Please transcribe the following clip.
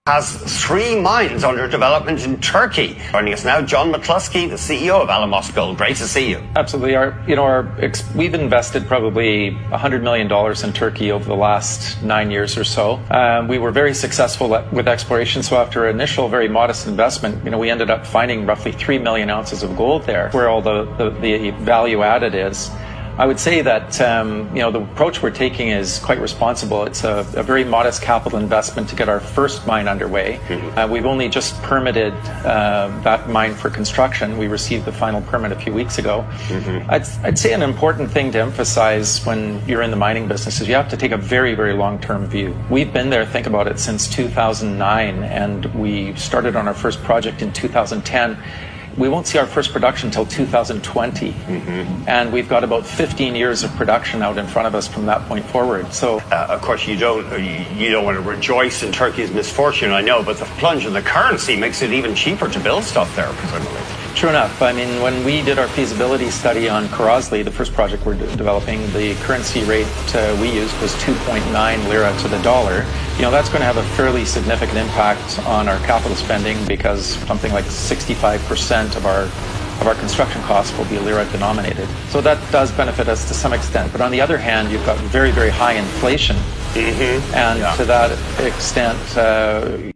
has 3 mines under development in Turkey. Joining us now, John McCluskey, the CEO of Alamos Gold. Great to see you. Absolutely. We've invested probably $100 million in Turkey over the last 9 years or so. We were very successful with exploration. So after an initial very modest investment, we ended up finding roughly 3 million ounces of gold there, where all the value added is. I would say that the approach we're taking is quite responsible. It's a very modest capital investment to get our first mine underway. We've only just permitted that mine for construction. We received the final permit a few weeks ago. I'd say an important thing to emphasize when you're in the mining business is you have to take a very, very long-term view. We've been there, think about it, since 2009, and we started on our first project in 2010. We won't see our first production until 2020, and we've got about 15 years of production out in front of us from that point forward. So, of course, you don't want to rejoice in Turkey's misfortune, I know, but the plunge in the currency makes it even cheaper to build stuff there, presumably. True enough. I mean, when we did our feasibility study on Karazli, the first project we're developing, the currency rate we used was 2.9 lira to the dollar. That's going to have a fairly significant impact on our capital spending because something like 65% of our construction costs will be lira denominated. So that does benefit us to some extent. But on the other hand, you've got very, very high inflation. And to that extent,